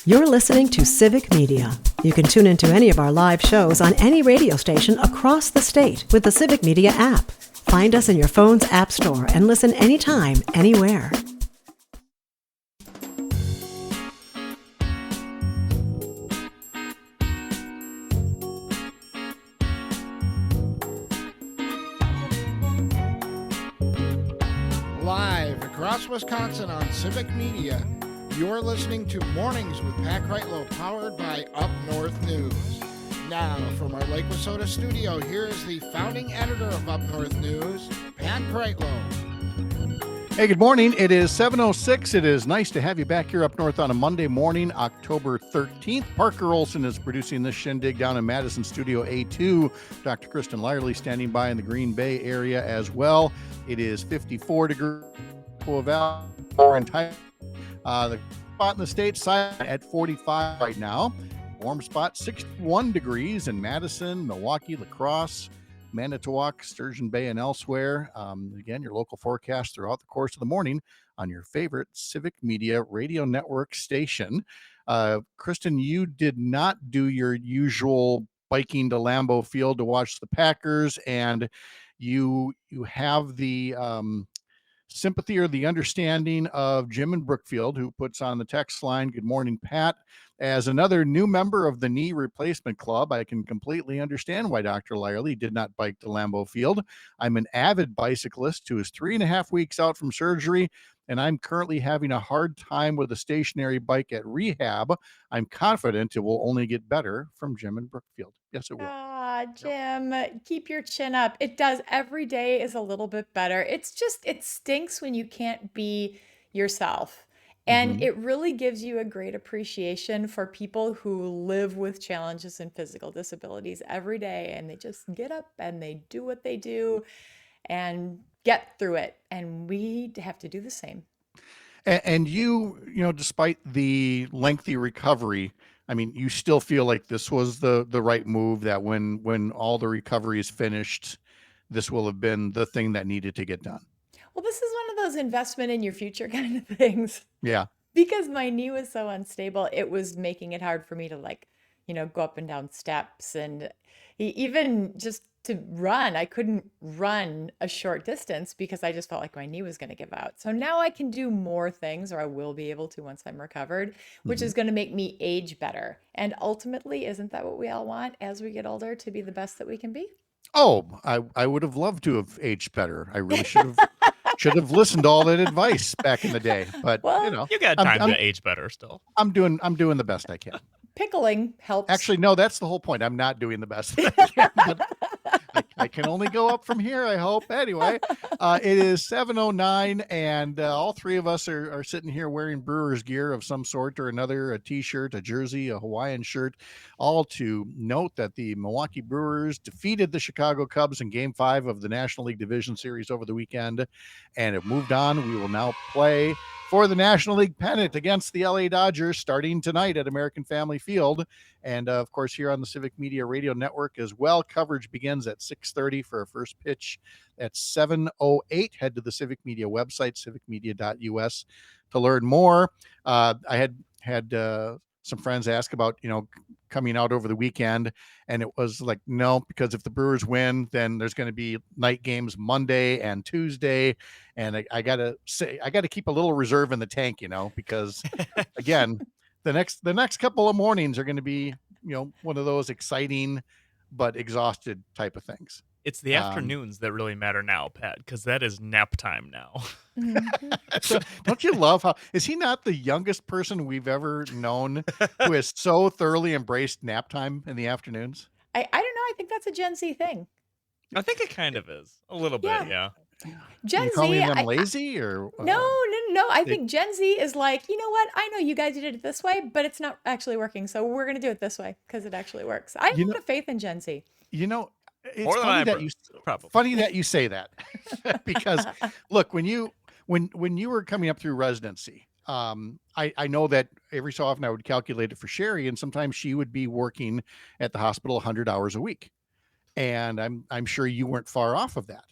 You're listening to Civic Media. You can tune into any of our live shows on any radio station across the state with the Civic Media app. Find us in your phone's app store and listen anytime, anywhere. Live across Wisconsin on Civic Media, you're listening to Mornings with Pat Kreitlow, powered by Up North News. Now, from our Lake Wissota studio, here is the founding editor of Up North News, Pat Kreitlow. Hey, good morning. It is 7:06. It is nice to have you back here up north on a Monday morning, October 13th. Parker Olson is producing this shindig down in Madison Studio A2. Dr. Kristen Lyerly standing by in the Green Bay area as well. It is 54 degrees entire. The spot in the state side at 45 right now. Warm spot 61 degrees in Madison, Milwaukee, La Crosse, Manitowoc, Sturgeon Bay, and elsewhere. Again, your local forecast throughout the course of the morning on your favorite Civic Media radio network station. Kristen, you did not do your usual biking to Lambeau Field to watch the Packers, and you have the sympathy or the understanding of Jim in Brookfield, who puts on the text line, "Good morning, Pat. As another new member of the knee replacement club, I can completely understand why Dr. Lyerly did not bike to Lambeau Field. I'm an avid bicyclist who is 3.5 weeks out from surgery, and I'm currently having a hard time with a stationary bike at rehab. I'm confident it will only get better." From Jim in Brookfield. Yes, it will. Jim, keep your chin up. It does. Every day is a little bit better. It's just, it stinks when you can't be yourself. And it really gives you a great appreciation for people who live with challenges and physical disabilities every day. And they just get up and they do what they do and get through it. And we have to do the same. And you know, despite the lengthy recovery, I mean, you still feel like this was the right move, that when all the recovery is finished, this will have been the thing that needed to get done. Well, this is one of those investment in your future kind of things. Yeah. Because my knee was so unstable, it was making it hard for me to go up and down steps, and even just to run. I couldn't run a short distance because I just felt like my knee was going to give out. So now I can do more things, or I will be able to once I'm recovered, which is going to make me age better. And ultimately, isn't that what we all want as we get older, to be the best that we can be? Oh, I would have loved to have aged better. I really should have listened to all that advice back in the day. But Well, You got time to age better still. I'm doing the best I can. pickling helps. Actually, no, that's the whole point. I'm not doing the best that I can, but I can only go up from here, I hope. Anyway, it is 7:09, and all three of us are sitting here wearing Brewers gear of some sort or another, a T-shirt, a jersey, a Hawaiian shirt, all to note that the Milwaukee Brewers defeated the Chicago Cubs in Game 5 of the National League Division Series over the weekend and have moved on. We will now play for the National League pennant against the LA Dodgers starting tonight at American Family Field. And of course, here on the Civic Media Radio Network as well, coverage begins at 6:30 for a first pitch at 7:08. Head to the Civic Media website, civicmedia.us, to learn more. I had some friends ask about, coming out over the weekend, and it was like, no, because if the Brewers win, then there's going to be night games Monday and Tuesday. And I got to keep a little reserve in the tank, because again, the next couple of mornings are going to be, one of those exciting but exhausted type of things. It's the afternoons that really matter now, Pat, because that is nap time now. So, don't you love how, is he not the youngest person we've ever known who has so thoroughly embraced nap time in the afternoons? I don't know. I think that's a Gen Z thing. I think it kind of is. A little bit, yeah. Gen you calling Z, them lazy or No. I think Gen Z is like, you know what? I know you guys did it this way, but it's not actually working. So we're going to do it this way because it actually works. I have a lot of faith in Gen Z. It's More than funny that you say that because look, when you were coming up through residency, I know that every so often I would calculate it for Sherry, and sometimes she would be working at the hospital 100 hours a week. And I'm sure you weren't far off of that.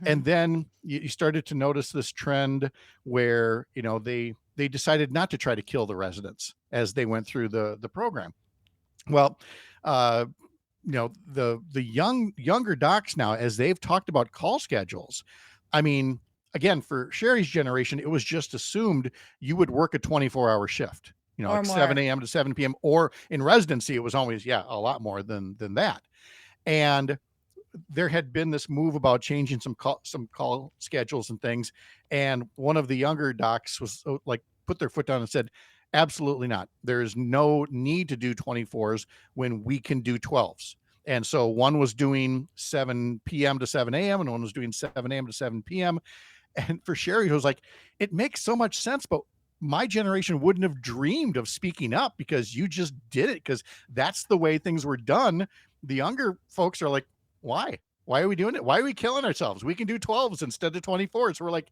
And then you started to notice this trend where, they they decided not to try to kill the residents as they went through the program. Well, the younger docs now, as they've talked about call schedules, I mean, again, for Sherry's generation, it was just assumed you would work a 24-hour shift, Or like 7 more. a.m. to 7 p.m. Or in residency, it was always, a lot more than that. And there had been this move about changing some call schedules and things. And one of the younger docs was like, put their foot down and said, absolutely not. There's no need to do 24s when we can do 12s. And so one was doing 7 p.m. to 7 a.m. and one was doing 7 a.m. to 7 p.m. And for Sherry, it was like, it makes so much sense, but my generation wouldn't have dreamed of speaking up because you just did it because that's the way things were done. The younger folks are like, why are we doing it? Why are we killing ourselves? We can do 12s instead of 24s. We're like,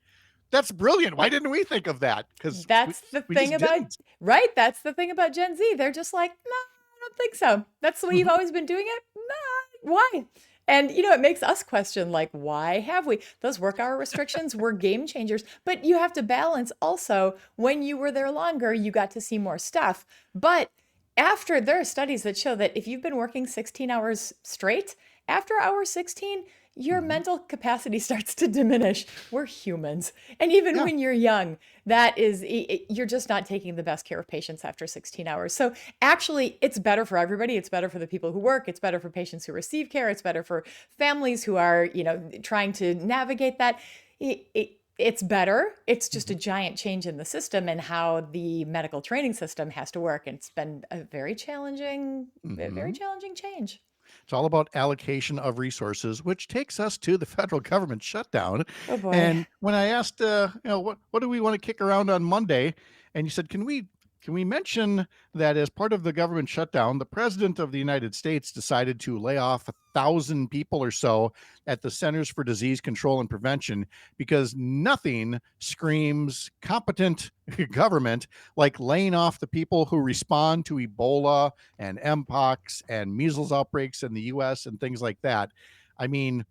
that's brilliant. Why didn't we think of that? Because That's the thing about, right? That's the thing about Gen Z. They're just like, no, I don't think so. That's the way you've always been doing it. No, why? And, it makes us question, like, why have we? Those work hour restrictions were game changers. But you have to balance also, when you were there longer, you got to see more stuff. But there are studies that show that if you've been working 16 hours straight, after hour 16, your mental capacity starts to diminish. We're humans. And even when you're young, you're just not taking the best care of patients after 16 hours. So actually, it's better for everybody. It's better for the people who work. It's better for patients who receive care. It's better for families who are, trying to navigate that. It's better. It's just a giant change in the system and how the medical training system has to work. And it's been a very challenging change. It's all about allocation of resources, which takes us to the federal government shutdown. Oh boy. And when I asked, what do we want to kick around on Monday? And you said, can we mention that as part of the government shutdown, the president of the United States decided to lay off 1,000 people or so at the Centers for Disease Control and Prevention because nothing screams competent government like laying off the people who respond to Ebola and Mpox and measles outbreaks in the US and things like that. I mean,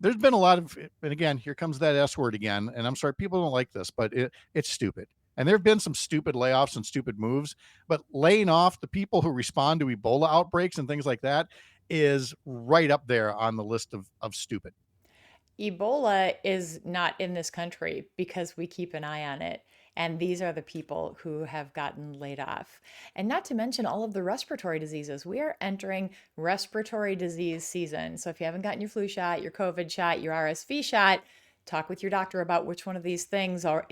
there's been a lot of, and again, here comes that S word again. And I'm sorry, people don't like this, but it's stupid. And there have been some stupid layoffs and stupid moves, but laying off the people who respond to Ebola outbreaks and things like that is right up there on the list of stupid. Ebola is not in this country because we keep an eye on it. And these are the people who have gotten laid off. And not to mention all of the respiratory diseases. We are entering respiratory disease season. So if you haven't gotten your flu shot, your COVID shot, your RSV shot, talk with your doctor about which one of these things or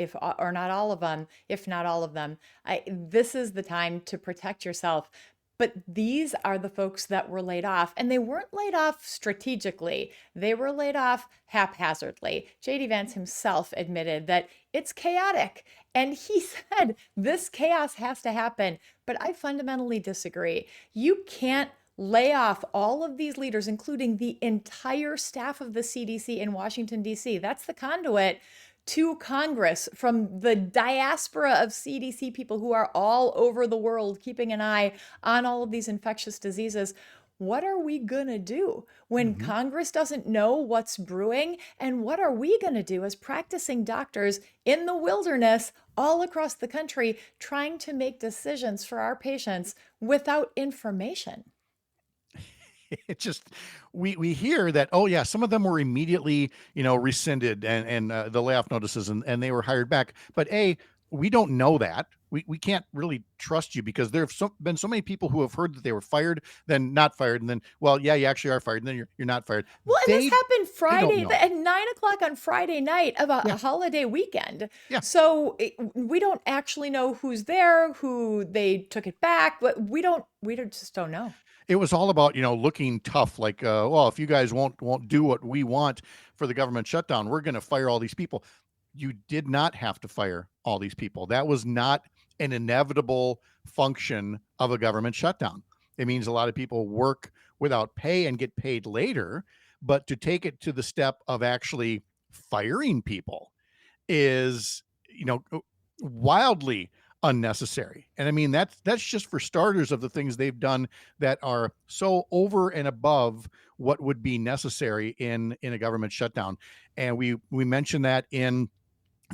not all of them, if not all of them. This is the time to protect yourself. But these are the folks that were laid off, and they weren't laid off strategically. They were laid off haphazardly. J.D. Vance himself admitted that it's chaotic, and he said this chaos has to happen. But I fundamentally disagree. You can't lay off all of these leaders, including the entire staff of the CDC in Washington, D.C. That's the conduit to Congress from the diaspora of CDC people who are all over the world keeping an eye on all of these infectious diseases. What are we going to do when Congress doesn't know what's brewing? And what are we going to do as practicing doctors in the wilderness all across the country trying to make decisions for our patients without information? It just we hear that, oh yeah, some of them were immediately rescinded and the layoff notices and they were hired back, but we don't know that. We can't really trust you because there have been so many people who have heard that they were fired, then not fired, and then, well, yeah, you actually are fired, and then you're not fired. Well, and this happened Friday at 9:00 on Friday night of a holiday weekend. Yeah. So we don't actually know who's there, who they took it back, but we just don't know. It was all about, looking tough, like, well, if you guys won't do what we want for the government shutdown, we're going to fire all these people. You did not have to fire all these people. That was not an inevitable function of a government shutdown. It means a lot of people work without pay and get paid later, but to take it to the step of actually firing people is, wildly unnecessary. And I mean, that's just for starters of the things they've done that are so over and above what would be necessary in a government shutdown. And we mentioned that in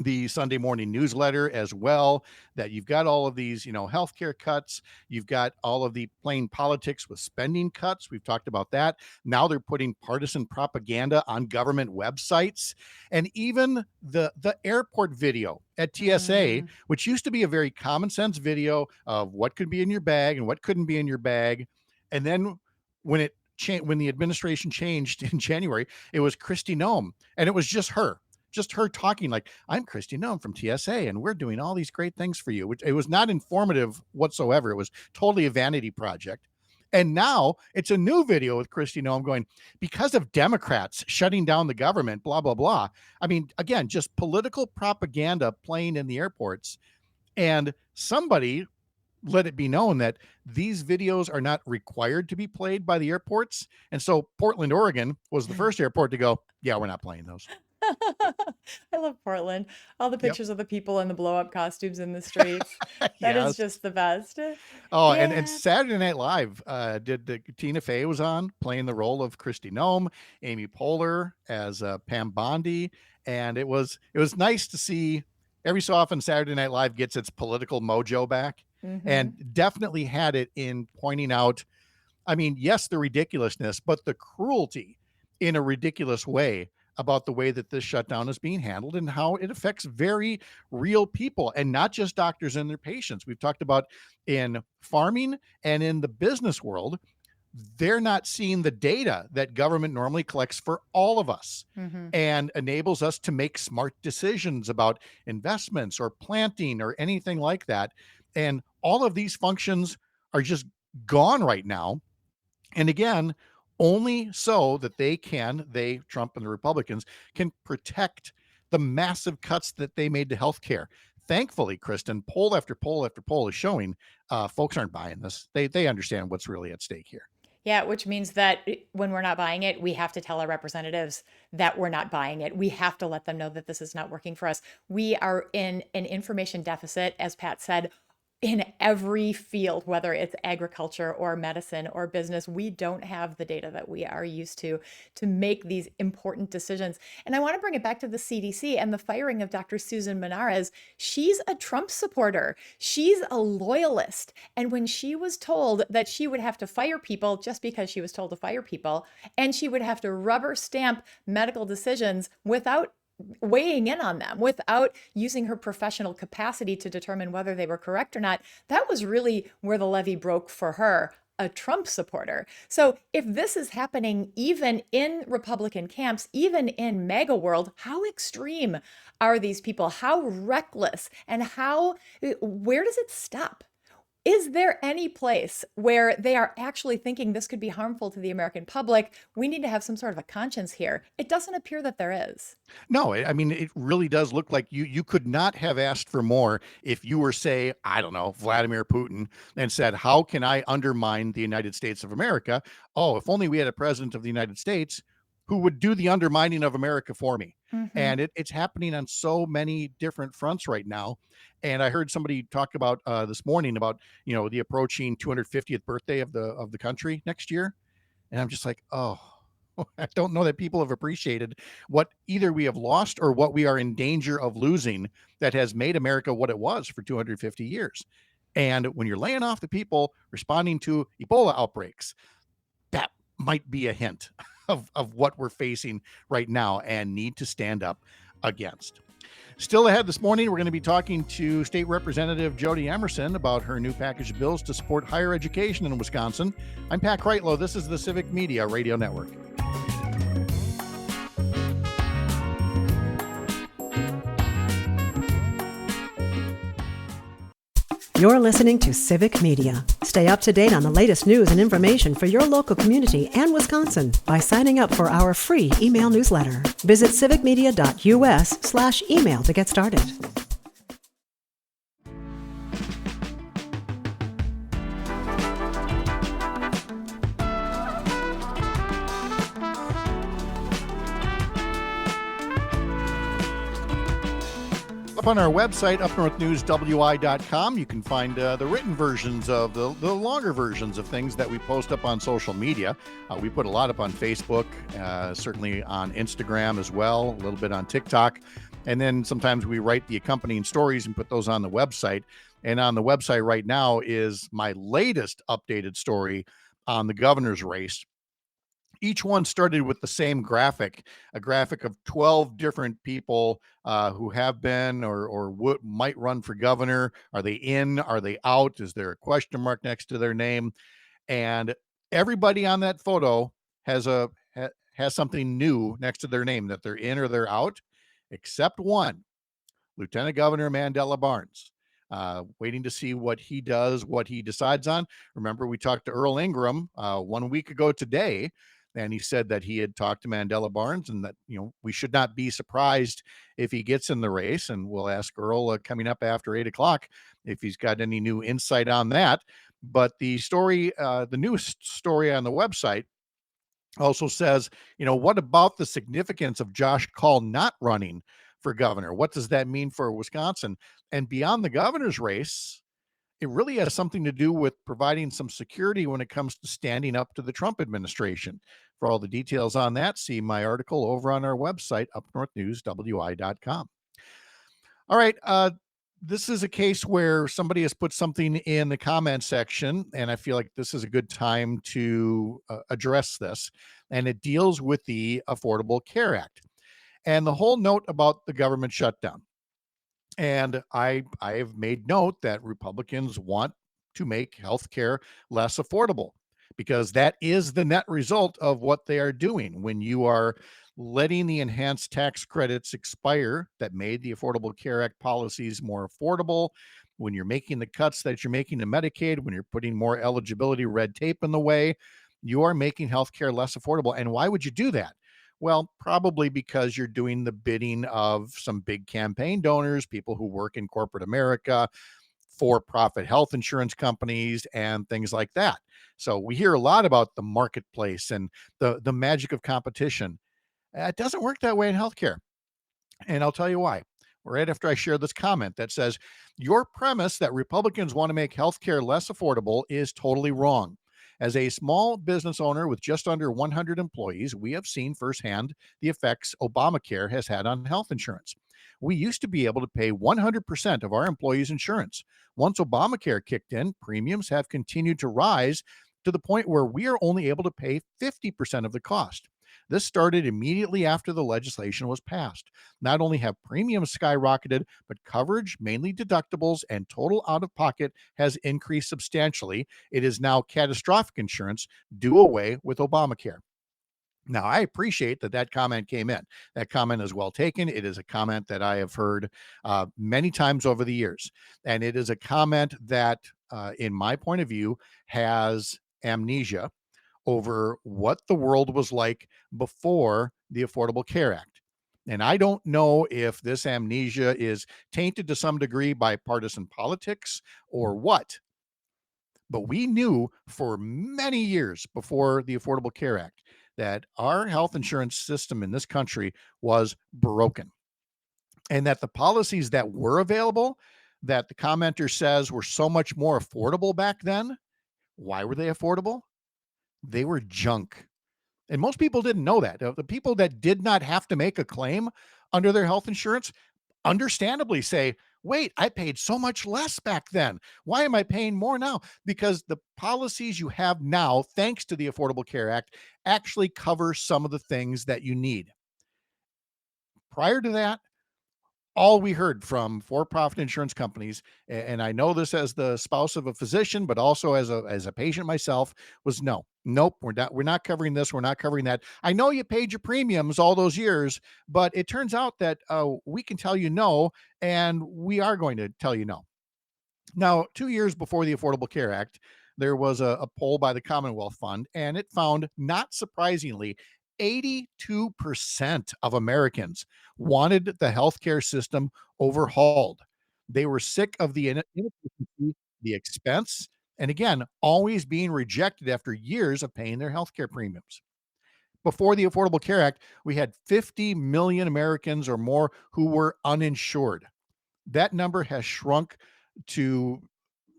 the Sunday morning newsletter as well, that you've got all of these, healthcare cuts. You've got all of the plain politics with spending cuts. We've talked about that. Now they're putting partisan propaganda on government websites, and even the airport video at TSA, which used to be a very common sense video of what could be in your bag and what couldn't be in your bag. And then when when the administration changed in January, it was Kristi Noem, and it was just her talking like, I'm Kristi Noem from TSA, and we're doing all these great things for you. It was not informative whatsoever. It was totally a vanity project. And now it's a new video with Kristi Noem going, because of Democrats shutting down the government, blah, blah, blah. I mean, again, just political propaganda playing in the airports. And somebody let it be known that these videos are not required to be played by the airports. And so Portland, Oregon was the first airport to go, yeah, we're not playing those. I love Portland. All the pictures of the people in the blow up costumes in the streets. That is Yes. just the best. Oh, Yeah. and Saturday Night Live, Tina Fey was on playing the role of Kristi Noem, Amy Poehler as Pam Bondi, and it was nice to see. Every so often Saturday Night Live gets its political mojo back, and definitely had it in pointing out, I mean, yes, the ridiculousness, but the cruelty in a ridiculous way about the way that this shutdown is being handled and how it affects very real people and not just doctors and their patients. We've talked about in farming and in the business world, they're not seeing the data that government normally collects for all of us and enables us to make smart decisions about investments or planting or anything like that. And all of these functions are just gone right now. And again, only so that Trump and the Republicans, can protect the massive cuts that they made to healthcare. Thankfully, Kristen, poll after poll after poll is showing folks aren't buying this. They understand what's really at stake here. Yeah, which means that when we're not buying it, we have to tell our representatives that we're not buying it. We have to let them know that this is not working for us. We are in an information deficit, as Pat said, in every field, whether it's agriculture or medicine or business. We don't have the data that we are used to make these important decisions. And I want to bring it back to the CDC and the firing of Dr. Susan Menares. She's a Trump supporter. She's a loyalist. And when she was told that she would have to fire people just because she was told to fire people, and she would have to rubber stamp medical decisions without weighing in on them, without using her professional capacity to determine whether they were correct or not, that was really where the levee broke for her, a Trump supporter. So if this is happening even in Republican camps, even in MAGA world, how extreme are these people? How reckless, and where does it stop? Is there any place where they are actually thinking this could be harmful to the American public? We need to have some sort of a conscience here. It doesn't appear that there is. No, I mean, it really does look like you could not have asked for more if you were, say, I don't know, Vladimir Putin, and said, how can I undermine the United States of America? Oh, if only we had a president of the United States who would do the undermining of America for me. And it's happening on so many different fronts right now. And I heard somebody talk about this morning about, the approaching 250th birthday of the country next year. And I'm just like, oh, I don't know that people have appreciated what either we have lost or what we are in danger of losing that has made America what it was for 250 years. And when you're laying off the people responding to Ebola outbreaks, that might be a hint of what we're facing right now and need to stand up against. Still ahead this morning, we're going to be talking to State Representative Jody Emerson about her new package of bills to support higher education in Wisconsin. I'm Pat Kreitlow. This is the Civic Media Radio Network. You're listening to Civic Media. Stay up to date on the latest news and information for your local community and Wisconsin by signing up for our free email newsletter. Visit civicmedia.us/email to get started. Up on our website, upnorthnewswi.com, you can find the written versions of the longer versions of things that we post up on social media. We put a lot up on Facebook, certainly on Instagram as well, a little bit on TikTok. And then sometimes we write the accompanying stories and put those on the website. And on the website right now is my latest updated story on the governor's race. Each one started with the same graphic, a graphic of 12 different people who have been or might run for governor. Are they in? Are they out? Is there a question mark next to their name? And everybody on that photo has has something new next to their name, that they're in or they're out, except one, Lieutenant Governor Mandela Barnes. Waiting to see what he does, what he decides on. Remember, we talked to Earl Ingram 1 week ago today, and he said that he had talked to Mandela Barnes and that, we should not be surprised if he gets in the race. And we'll ask Earl coming up after 8 o'clock if he's got any new insight on that. But the story, the newest story on the website, also says, what about the significance of Josh Call not running for governor? What does that mean for Wisconsin? And beyond the governor's race, it really has something to do with providing some security when it comes to standing up to the Trump administration. For all the details on that, see my article over on our website, upnorthnewswi.com. All right. This is a case where somebody has put something in the comment section, and I feel like this is a good time to address this. And it deals with the Affordable Care Act and the whole note about the government shutdown. And I have made note that Republicans want to make healthcare less affordable, because that is the net result of what they are doing. When you are letting the enhanced tax credits expire that made the Affordable Care Act policies more affordable, when you're making the cuts that you're making to Medicaid, when you're putting more eligibility red tape in the way, you are making healthcare less affordable. And why would you do that? Well, probably because you're doing the bidding of some big campaign donors, people who work in corporate America, for-profit health insurance companies, and things like that. So we hear a lot about the marketplace and the magic of competition. It doesn't work that way in healthcare. And I'll tell you why. Right after I share this comment that says, your premise that Republicans want to make healthcare less affordable is totally wrong. As a small business owner with just under 100 employees, we have seen firsthand the effects Obamacare has had on health insurance. We used to be able to pay 100% of our employees' insurance. Once Obamacare kicked in, premiums have continued to rise to the point where we are only able to pay 50% of the cost. This started immediately after the legislation was passed. Not only have premiums skyrocketed, but coverage, mainly deductibles, and total out of pocket has increased substantially. It is now catastrophic insurance. Do away with Obamacare. Now, I appreciate that comment came in. That comment is well taken. It is a comment that I have heard many times over the years. And it is a comment that, in my point of view, has amnesia over what the world was like before the Affordable Care Act. And I don't know if this amnesia is tainted to some degree by partisan politics or what, but we knew for many years before the Affordable Care Act that our health insurance system in this country was broken, and that the policies that were available, that the commenter says were so much more affordable back then. Why were they affordable? They were junk. And most people didn't know that. The people that did not have to make a claim under their health insurance understandably say, wait, I paid so much less back then. Why am I paying more now? Because the policies you have now, thanks to the Affordable Care Act, actually cover some of the things that you need. Prior to that, all we heard from for-profit insurance companies, and I know this as the spouse of a physician, but also as a patient myself, was nope, we're not covering this, we're not covering that. I know you paid your premiums all those years, but it turns out that we can tell you no, and we are going to tell you no. Now, 2 years before the Affordable Care Act, there was a poll by the Commonwealth Fund, and it found, not surprisingly, 82% of Americans wanted the healthcare system overhauled. They were sick of the inefficiency, the expense, and again, always being rejected after years of paying their healthcare premiums. Before the Affordable Care Act, we had 50 million Americans or more who were uninsured. That number has shrunk to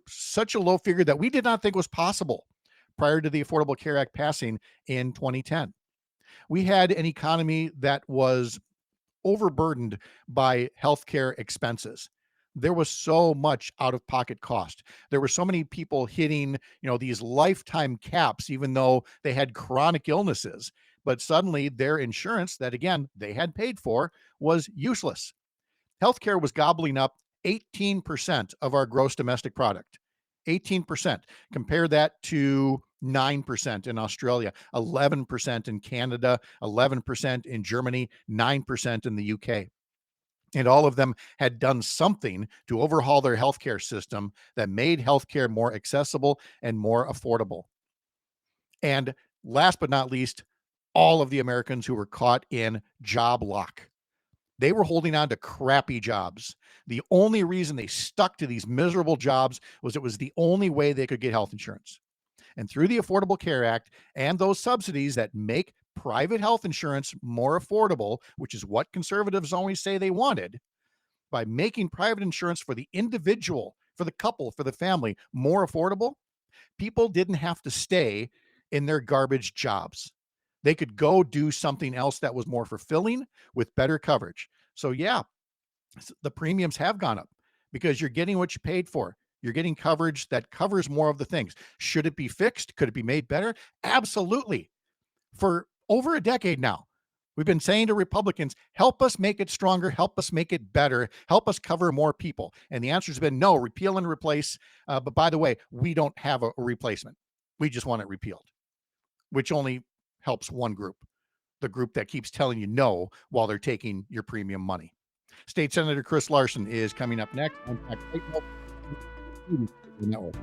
such a low figure that we did not think was possible prior to the Affordable Care Act passing in 2010. We had an economy that was overburdened by healthcare expenses. There was so much out of pocket cost. There were so many people hitting, these lifetime caps, even though they had chronic illnesses. But suddenly their insurance that, again, they had paid for was useless. Healthcare was gobbling up 18% of our gross domestic product. 18%. Compare that to 9% in Australia, 11% in Canada, 11% in Germany, 9% in the UK. And all of them had done something to overhaul their healthcare system that made healthcare more accessible and more affordable. And last but not least, all of the Americans who were caught in job lock. They were holding on to crappy jobs. The only reason they stuck to these miserable jobs was it was the only way they could get health insurance. And through the Affordable Care Act and those subsidies that make private health insurance more affordable, which is what conservatives always say they wanted, by making private insurance for the individual, for the couple, for the family more affordable, people didn't have to stay in their garbage jobs. They could go do something else that was more fulfilling with better coverage. So yeah, the premiums have gone up because you're getting what you paid for. You're getting coverage that covers more of the things. Should it be fixed? Could it be made better? Absolutely. For over a decade now, we've been saying to Republicans, help us make it stronger, help us make it better, help us cover more people. And the answer has been no, repeal and replace. But by the way, we don't have a replacement. We just want it repealed, which only helps one group, the group that keeps telling you no while they're taking your premium money. State Senator Chris Larson is coming up next on Kreitlow Network.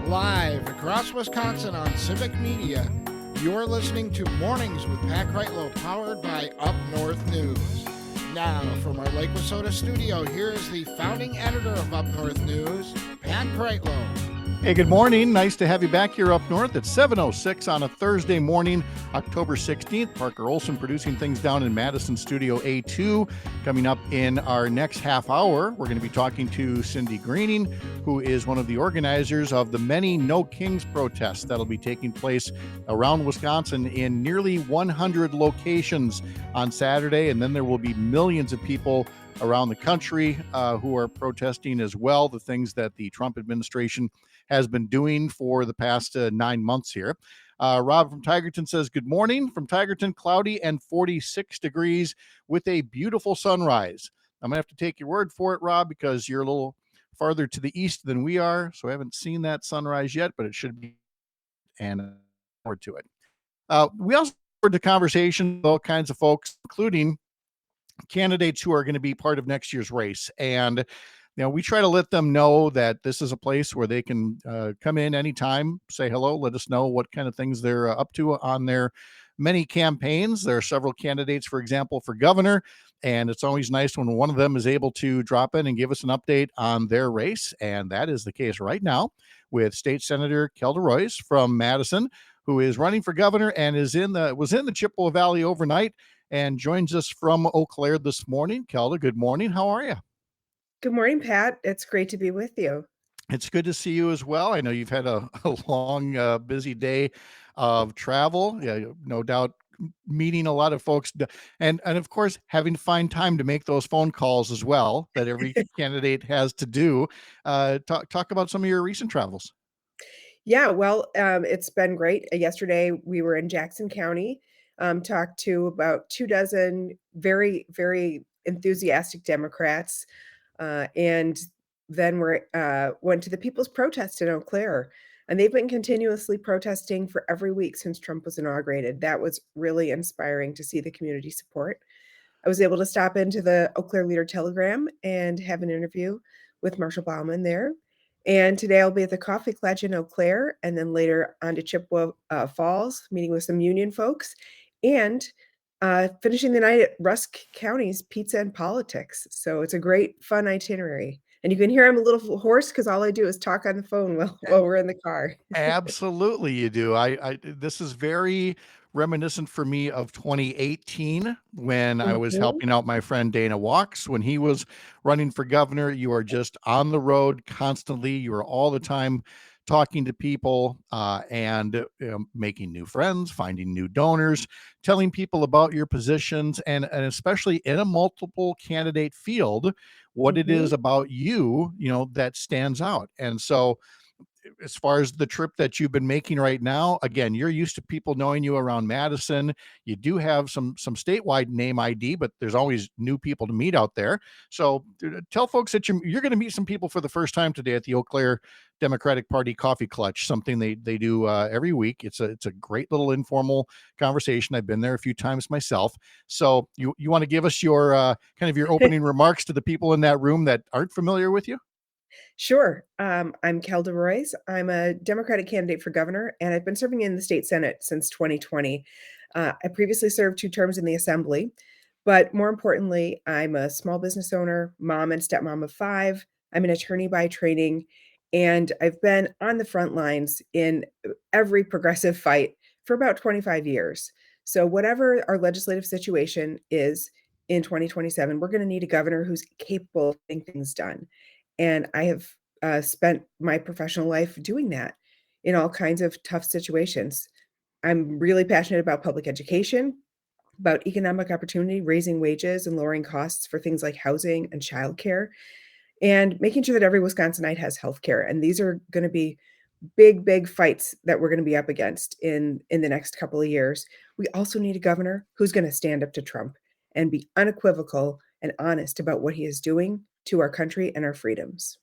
Live across Wisconsin on Civic Media, you're listening to Mornings with Pat Kreitlow, powered by Up North News. Now, from our Lake Wissota studio, here is the founding editor of Up North News, Pat Kreitlow. Hey, good morning. Nice to have you back here up north at 7:06 on a Thursday morning, October 16th. Parker Olson producing things down in Madison Studio A2. Coming up in our next half hour, we're going to be talking to Cindy Greening, who is one of the organizers of the many No Kings protests that'll be taking place around Wisconsin in nearly 100 locations on Saturday. And then there will be millions of people around the country who are protesting as well, the things that the Trump administration has been doing for the past 9 months here. Rob from Tigerton says, good morning. From Tigerton, cloudy and 46 degrees with a beautiful sunrise. I'm going to have to take your word for it, Rob, because you're a little farther to the east than we are. So I haven't seen that sunrise yet, but it should be, and forward to it. We also heard the conversation with all kinds of folks, including candidates who are going to be part of next year's race. And we try to let them know that this is a place where they can come in anytime, say hello, let us know what kind of things they're up to on their many campaigns. There are several candidates, for example, for governor, and it's always nice when one of them is able to drop in and give us an update on their race. And that is the case right now with State Senator Kelda Royce from Madison, who is running for governor and was in the Chippewa Valley overnight and joins us from Eau Claire this morning. Kelda, good morning. How are you? Good morning, Pat. It's great to be with you. It's good to see you as well. I know you've had a long, busy day of travel. Yeah, no doubt meeting a lot of folks and of course, having to find time to make those phone calls as well that every candidate has to do. Talk about some of your recent travels. Yeah, well, it's been great. Yesterday, we were in Jackson County, talked to about 24 very, very enthusiastic Democrats, and then we went to the People's Protest in Eau Claire. And they've been continuously protesting for every week since Trump was inaugurated. That was really inspiring to see the community support. I was able to stop into the Eau Claire Leader Telegram and have an interview with Marshall Bauman there. And today I'll be at the Coffee Clutch in Eau Claire, and then later on to Chippewa Falls, meeting with some union folks, and finishing the night at Rusk County's Pizza and Politics. So it's a great, fun itinerary. And you can hear I'm a little hoarse because all I do is talk on the phone while we're in the car. Absolutely, you do. This is very reminiscent for me of 2018 when I was Mhm. helping out my friend Dana Walks when he was running for governor. You are just on the road constantly. You are all the time talking to people and making new friends, finding new donors, telling people about your positions, and especially in a multiple candidate field, what it is Mhm. about you, that stands out. And so as far as the trip that you've been making right now, again, you're used to people knowing you around Madison. You do have some statewide name ID, but there's always new people to meet out there. So tell folks that you're going to meet some people for the first time today at the Eau Claire Democratic Party Coffee Clutch, something they do every week. It's a great little informal conversation. I've been there a few times myself. So you want to give us your kind of your opening remarks to the people in that room that aren't familiar with you? Sure. I'm Kelda Royce. I'm a Democratic candidate for governor, and I've been serving in the state Senate since 2020. I previously served 2 terms in the Assembly, but more importantly, I'm a small business owner, mom and stepmom of 5. I'm an attorney by training, and I've been on the front lines in every progressive fight for about 25 years. So, whatever our legislative situation is in 2027, we're going to need a governor who's capable of getting things done. And I have spent my professional life doing that in all kinds of tough situations. I'm really passionate about public education, about economic opportunity, raising wages and lowering costs for things like housing and childcare, and making sure that every Wisconsinite has health care. And these are going to be big, big fights that we're going to be up against in the next couple of years. We also need a governor who's going to stand up to Trump and be unequivocal and honest about what he is doing to our country and our freedoms.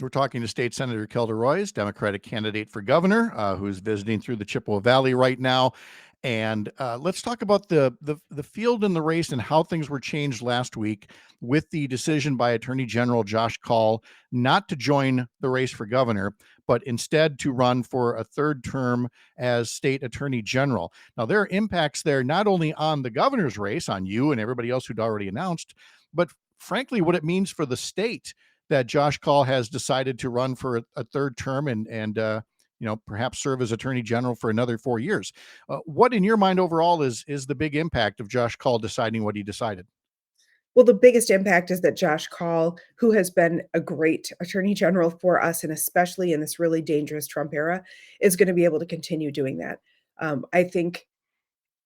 We're talking to State Senator Kelda Royce, Democratic candidate for governor, who's visiting through the Chippewa Valley right now. And let's talk about the field in the race and how things were changed last week with the decision by Attorney General Josh Kaul not to join the race for governor, but instead to run for a third term as state attorney general. Now, there are impacts there not only on the governor's race, on you and everybody else who'd already announced, but frankly, what it means for the state that Josh Kaul has decided to run for a third term and perhaps serve as attorney general for another 4 years. What in your mind overall is the big impact of Josh Kaul deciding what he decided? Well, the biggest impact is that Josh Kaul, who has been a great attorney general for us, and especially in this really dangerous Trump era, is going to be able to continue doing that. I think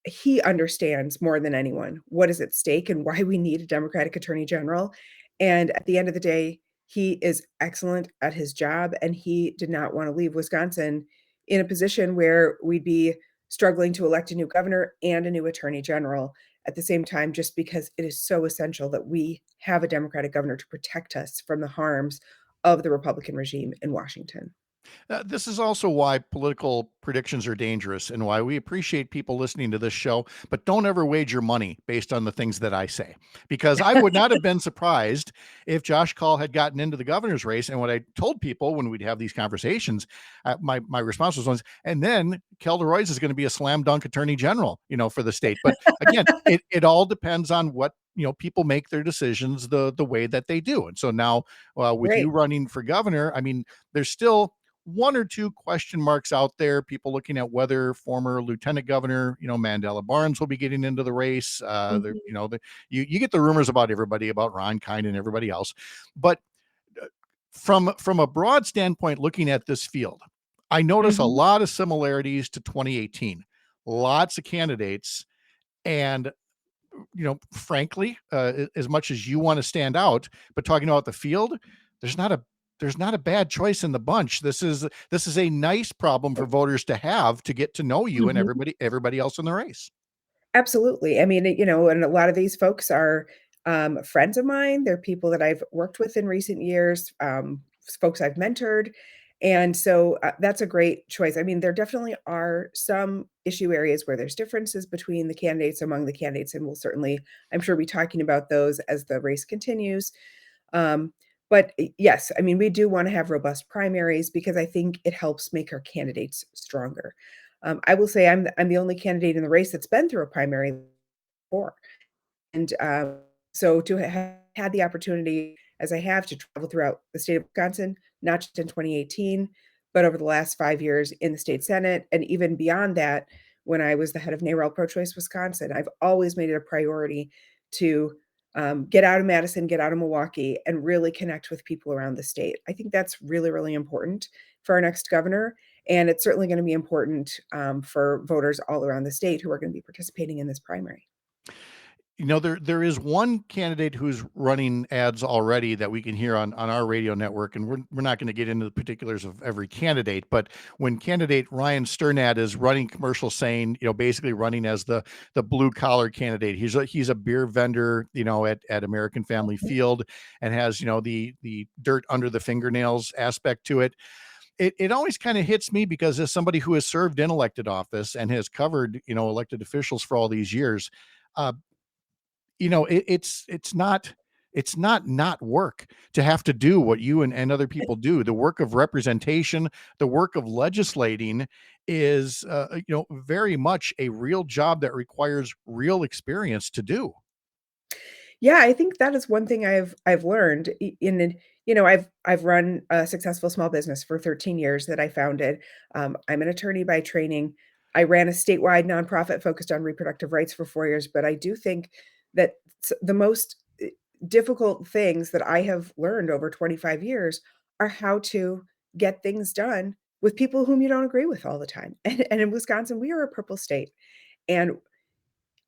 he understands more than anyone what is at stake and why we need a Democratic attorney general. And at the end of the day, he is excellent at his job, and he did not want to leave Wisconsin in a position where we'd be struggling to elect a new governor and a new attorney general at the same time, just because it is so essential that we have a Democratic governor to protect us from the harms of the Republican regime in Washington. This is also why political predictions are dangerous and why we appreciate people listening to this show, but don't ever wager money based on the things that I say. Because I would not have been surprised if Josh Kaul had gotten into the governor's race. And what I told people when we'd have these conversations, my response was, and then Kelda Royce is going to be a slam dunk attorney general, for the state. But again, it all depends on what people make their decisions the way that they do. And so now with you Right. running for governor, I mean, there's still one or two question marks out there. People looking at whether former Lieutenant Governor, Mandela Barnes will be getting into the race. Mhm. You get the rumors about everybody, about Ron Kind and everybody else, but from a broad standpoint, looking at this field, I notice a Mhm. lot of similarities to 2018. Lots of candidates, and frankly, as much as you want to stand out, but talking about the field, there's not a there's not a bad choice in the bunch. This is a nice problem for voters to have to get to know you and Mhm. everybody else in the race. Absolutely. I mean, and a lot of these folks are friends of mine. They're people that I've worked with in recent years, folks I've mentored. And so that's a great choice. I mean, there definitely are some issue areas where there's differences between the candidates, among the candidates, and we'll certainly, I'm sure, be talking about those as the race continues. Um, but yes, I mean, we do want to have robust primaries because I think it helps make our candidates stronger. I will say I'm the only candidate in the race that's been through a primary before, and so to have had the opportunity as I have to travel throughout the state of Wisconsin, not just in 2018, but over the last 5 years in the state Senate. And even beyond that, when I was the head of NARAL Pro-Choice Wisconsin, I've always made it a priority to get out of Madison, get out of Milwaukee, and really connect with people around the state. I think that's really, really important for our next governor. And it's certainly going to be important for voters all around the state who are going to be participating in this primary. There is one candidate who's running ads already that we can hear on our radio network, and we're not going to get into the particulars of every candidate, but when candidate Ryan Sternad is running commercials saying, basically running as the blue collar candidate, he's a beer vendor, at American Family Field, and has, the dirt under the fingernails aspect to it. It always kind of hits me because as somebody who has served in elected office and has covered, elected officials for all these years, it's not work to have to do what you and other people do. The work of representation, the work of legislating is, very much a real job that requires real experience to do. Yeah, I think that is one thing I've learned I've run a successful small business for 13 years that I founded. I'm an attorney by training. I ran a statewide nonprofit focused on reproductive rights for 4 years, but I do think that the most difficult things that I have learned over 25 years are how to get things done with people whom you don't agree with all the time. And in Wisconsin, we are a purple state, and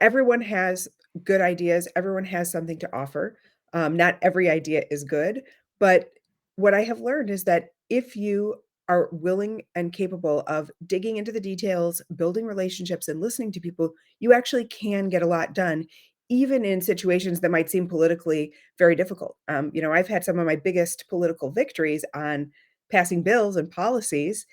everyone has good ideas. Everyone has something to offer. Not every idea is good, but what I have learned is that if you are willing and capable of digging into the details, building relationships, and listening to people, you actually can get a lot done, even in situations that might seem politically very difficult. I've had some of my biggest political victories on passing bills and policies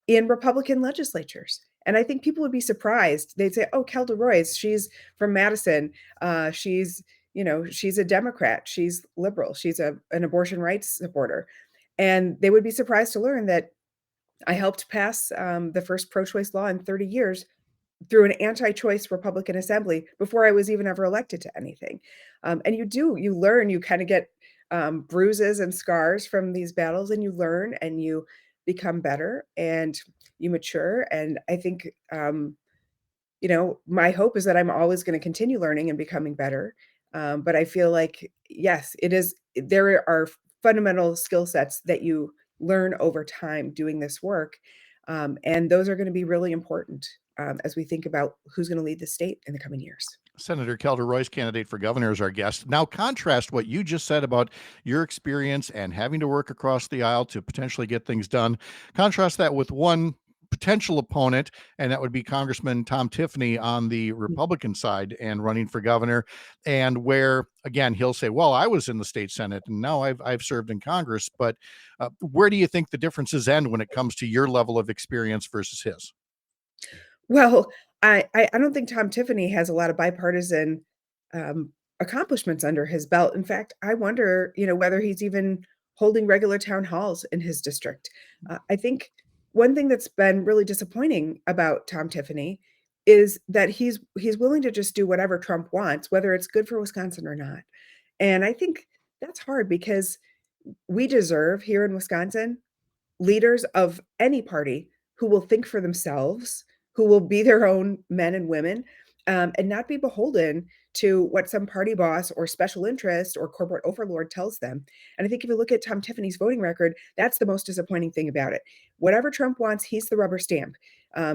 in Republican legislatures. And I think people would be surprised. They'd say, "Oh, Kelda Royce, she's from Madison. She's a Democrat. She's liberal. She's an abortion rights supporter." And they would be surprised to learn that I helped pass the first pro-choice law in 30 years through an anti-choice Republican assembly before I was even ever elected to anything. And you learn, you kind of get bruises and scars from these battles, and you learn and you become better and you mature. And I think, my hope is that I'm always going to continue learning and becoming better. But I feel like, yes, there are fundamental skill sets that you learn over time doing this work. And those are going to be really important as we think about who's going to lead the state in the coming years. Senator Kelda Royce, candidate for governor, is our guest. Now, contrast what you just said about your experience and having to work across the aisle to potentially get things done. Contrast that with one potential opponent, and that would be Congressman Tom Tiffany on the Republican side and running for governor. And where, again, he'll say, "Well, I was in the state Senate and now I've served in Congress." But where do you think the differences end when it comes to your level of experience versus his? Well, I don't think Tom Tiffany has a lot of bipartisan accomplishments under his belt. In fact, I wonder, whether he's even holding regular town halls in his district. I think one thing that's been really disappointing about Tom Tiffany is that he's willing to just do whatever Trump wants, whether it's good for Wisconsin or not. And I think that's hard because we deserve here in Wisconsin leaders of any party who will think for themselves, who will be their own men and women, and not be beholden to what some party boss or special interest or corporate overlord tells them. And I think if you look at Tom Tiffany's voting record, that's the most disappointing thing about it. Whatever Trump wants, he's the rubber stamp.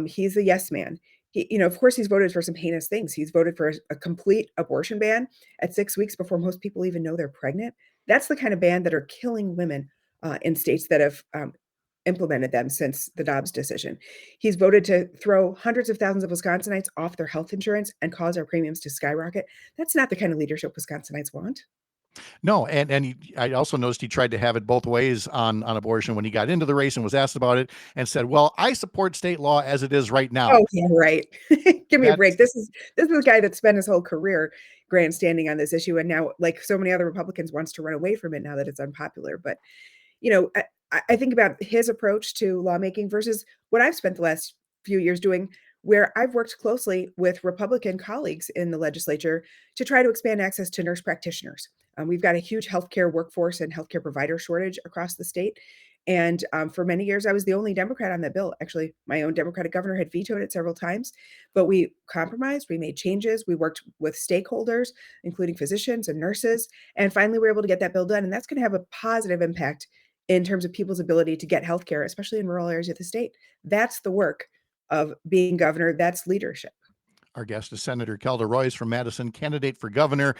He's the yes man. Of course, he's voted for some heinous things. He's voted for a complete abortion ban at 6 weeks before most people even know they're pregnant. That's the kind of ban that are killing women in states that have implemented them since the Dobbs decision. He's voted to throw hundreds of thousands of Wisconsinites off their health insurance and cause our premiums to skyrocket. That's not the kind of leadership Wisconsinites want. No, I also noticed he tried to have it both ways on abortion when he got into the race and was asked about it and said, "Well, I support state law as it is right now." Oh, yeah, right. Give me a break. This is a guy that spent his whole career grandstanding on this issue, and now, like so many other Republicans, wants to run away from it now that it's unpopular. But I think about his approach to lawmaking versus what I've spent the last few years doing, where I've worked closely with Republican colleagues in the legislature to try to expand access to nurse practitioners. We've got a huge healthcare workforce and healthcare provider shortage across the state. And for many years, I was the only Democrat on that bill. Actually, my own Democratic governor had vetoed it several times, but we compromised, we made changes, we worked with stakeholders, including physicians and nurses, and finally we were able to get that bill done. And that's going to have a positive impact in terms of people's ability to get healthcare, especially in rural areas of the state. That's the work of being governor. That's leadership. Our guest is Senator Kelda Roys from Madison, candidate for governor,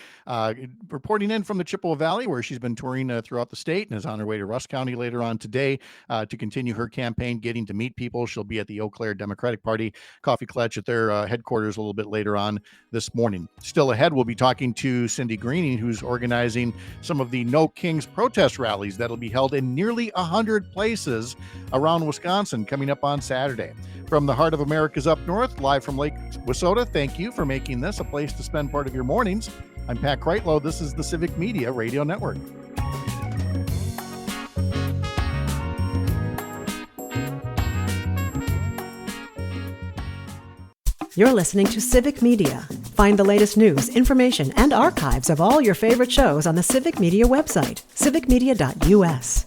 reporting in from the Chippewa Valley, where she's been touring throughout the state and is on her way to Rusk County later on today to continue her campaign, getting to meet people. She'll be at the Eau Claire Democratic Party Coffee Kletch at their headquarters a little bit later on this morning. Still ahead, we'll be talking to Cindy Greening, who's organizing some of the No Kings protest rallies that'll be held in nearly 100 places around Wisconsin coming up on Saturday. From the heart of America's up north, live from Lake Wissota, thank you for making this a place to spend part of your mornings. I'm Pat Kreitlow. This is the Civic Media Radio Network. You're listening to Civic Media. Find the latest news, information, and archives of all your favorite shows on the Civic Media website, civicmedia.us.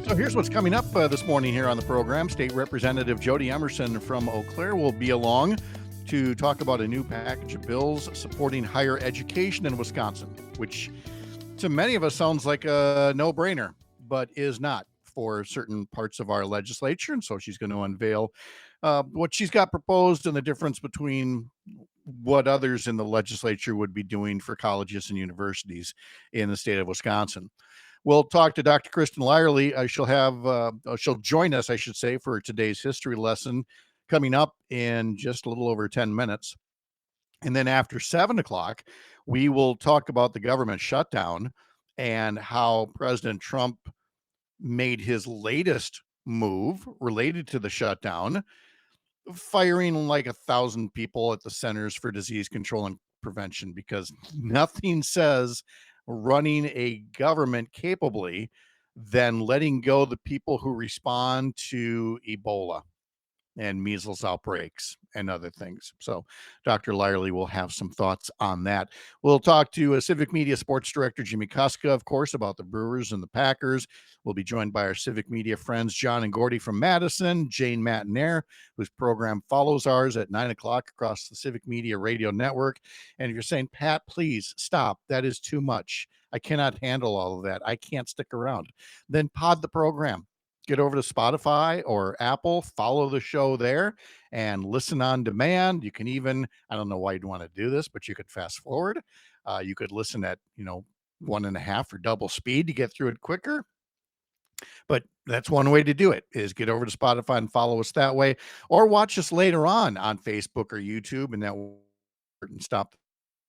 So here's what's coming up this morning here on the program. State Representative Jody Emerson from Eau Claire will be along to talk about a new package of bills supporting higher education in Wisconsin, which to many of us sounds like a no-brainer, but is not for certain parts of our legislature. And so she's going to unveil what she's got proposed and the difference between what others in the legislature would be doing for colleges and universities in the state of Wisconsin. We'll talk to Dr. Kristen Lyerly. She'll join us, I should say, for today's history lesson coming up in just a little over 10 minutes. And then after 7 o'clock, we will talk about the government shutdown and how President Trump made his latest move related to the shutdown, firing like 1,000 people at the Centers for Disease Control and Prevention, because nothing says running a government capably than letting go the people who respond to Ebola and measles outbreaks and other things. So Dr. Lyerly will have some thoughts on that. We'll talk to Civic Media Sports Director Jimmy Kuska, of course, about the Brewers and the Packers. We'll be joined by our Civic Media friends, John and Gordy from Madison, Jane Matinaire, whose program follows ours at 9 o'clock across the Civic Media Radio Network. And if you're saying, Pat, please stop, that is too much, I cannot handle all of that, I can't stick around, then pod the program. Get over to Spotify or Apple, follow the show there, and listen on demand. You can even, I don't know why you'd want to do this, but you could fast forward. You could listen at, 1.5 or double speed to get through it quicker. But that's one way to do it, is get over to Spotify and follow us that way, or watch us later on Facebook or YouTube, and that will stop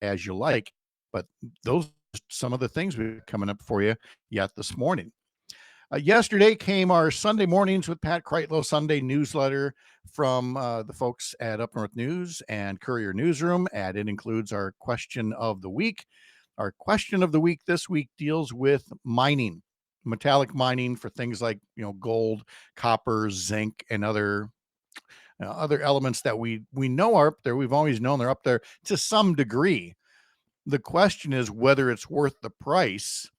as you like. But those are some of the things we're coming up for you yet this morning. Yesterday came our Sunday Mornings with Pat Kreitlow Sunday newsletter from the folks at Up North News and Courier Newsroom, and it includes our question of the week. Our question of the week this week deals with mining, metallic mining for things like gold, copper, zinc, and other elements that we know are up there. We've always known they're up there to some degree. The question is whether it's worth the price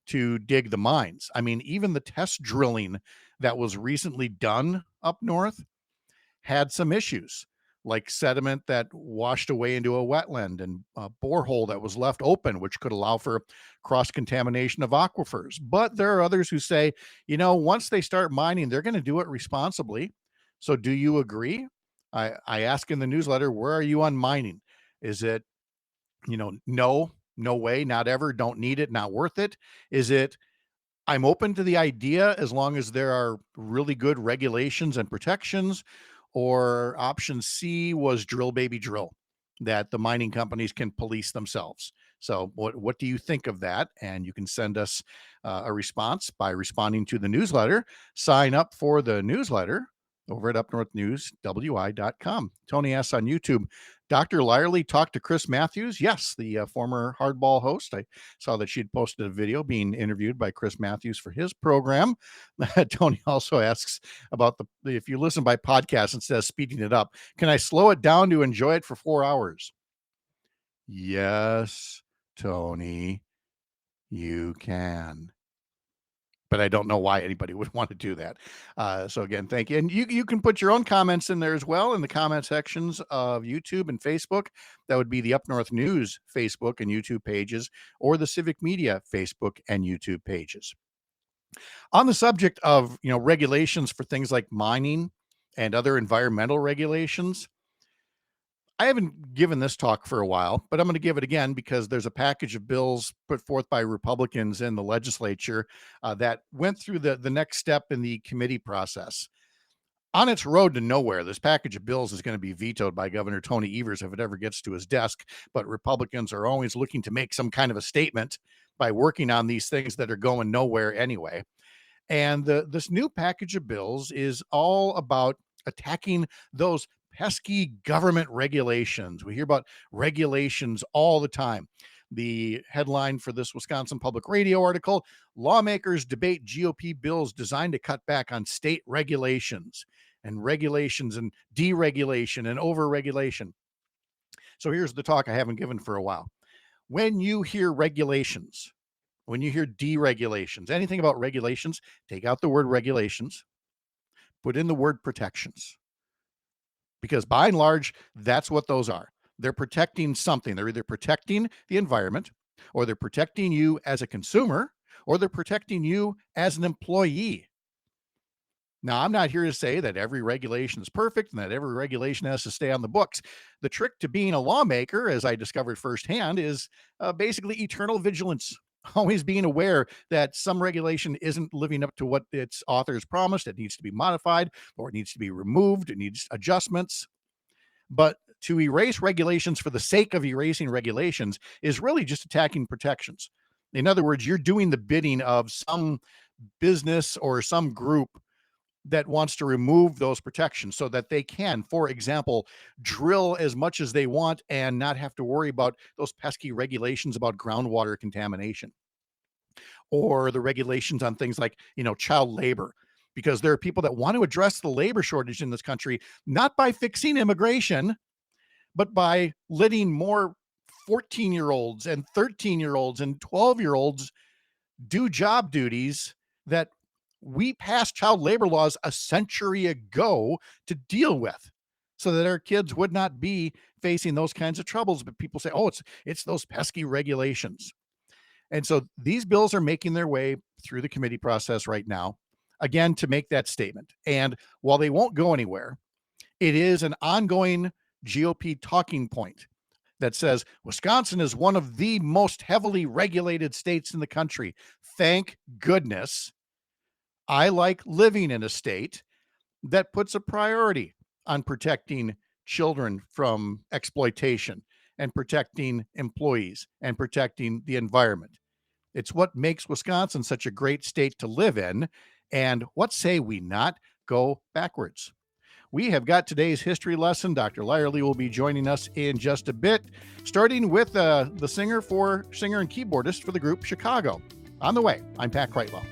to dig the mines. I mean, even the test drilling that was recently done up north had some issues, like sediment that washed away into a wetland and a borehole that was left open, which could allow for cross-contamination of aquifers. But there are others who say, once they start mining, they're going to do it responsibly. So do you agree? I ask in the newsletter, where are you on mining? Is it, no way, not ever, don't need it, not worth it? Is it, I'm open to the idea as long as there are really good regulations and protections? Or option C was drill, baby, drill, that the mining companies can police themselves. So what do you think of that? And you can send us a response by responding to the newsletter. Sign up for the newsletter over at upnorthnewswi.com. Tony asks on YouTube, Dr. Lyerly talked to Chris Matthews. Yes, the former Hardball host. I saw that she'd posted a video being interviewed by Chris Matthews for his program. Tony also asks about if you listen by podcast instead of speeding it up, can I slow it down to enjoy it for 4 hours? Yes, Tony, you can. But I don't know why anybody would want to do that. So again, thank you. And you can put your own comments in there as well in the comment sections of YouTube and Facebook. That would be the Up North News Facebook and YouTube pages, or the Civic Media Facebook and YouTube pages. On the subject of, regulations for things like mining and other environmental regulations, I haven't given this talk for a while, but I'm going to give it again because there's a package of bills put forth by Republicans in the legislature that went through the next step in the committee process. On its road to nowhere, this package of bills is going to be vetoed by Governor Tony Evers if it ever gets to his desk, but Republicans are always looking to make some kind of a statement by working on these things that are going nowhere anyway. And this new package of bills is all about attacking those pesky government regulations. We hear about regulations all the time. The headline for this Wisconsin Public Radio article: lawmakers debate GOP bills designed to cut back on state regulations and deregulation and overregulation. So here's the talk I haven't given for a while. When you hear regulations, when you hear deregulations, anything about regulations, take out the word regulations, put in the word protections. Because by and large, that's what those are. They're protecting something. They're either protecting the environment, or they're protecting you as a consumer, or they're protecting you as an employee. Now, I'm not here to say that every regulation is perfect and that every regulation has to stay on the books. The trick to being a lawmaker, as I discovered firsthand, is basically eternal vigilance. Always being aware that some regulation isn't living up to what its authors promised. It needs to be modified, or it needs to be removed. It needs adjustments. But to erase regulations for the sake of erasing regulations is really just attacking protections. In other words, you're doing the bidding of some business or some group that wants to remove those protections so that they can, for example, drill as much as they want and not have to worry about those pesky regulations about groundwater contamination, or the regulations on things like, child labor, because there are people that want to address the labor shortage in this country, not by fixing immigration, but by letting more 14-year-olds and 13-year-olds and 12-year-olds do job duties that we passed child labor laws a century ago to deal with, so that our kids would not be facing those kinds of troubles. But people say, oh, it's those pesky regulations. And so these bills are making their way through the committee process right now, again, to make that statement. And while they won't go anywhere, it is an ongoing GOP talking point that says Wisconsin is one of the most heavily regulated states in the country. Thank goodness. I like living in a state that puts a priority on protecting children from exploitation and protecting employees and protecting the environment. It's what makes Wisconsin such a great state to live in. And what say we not go backwards? We have got today's history lesson. Dr. Lyerly will be joining us in just a bit, starting with the singer and keyboardist for the group Chicago. On the way, I'm Pat Kreitlow.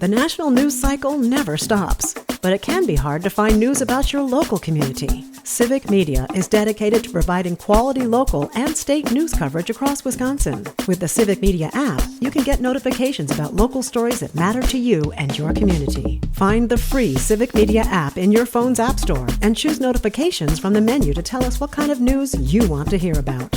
The national news cycle never stops, but it can be hard to find news about your local community. Civic Media is dedicated to providing quality local and state news coverage across Wisconsin. With the Civic Media app, you can get notifications about local stories that matter to you and your community. Find the free Civic Media app in your phone's app store and choose notifications from the menu to tell us what kind of news you want to hear about.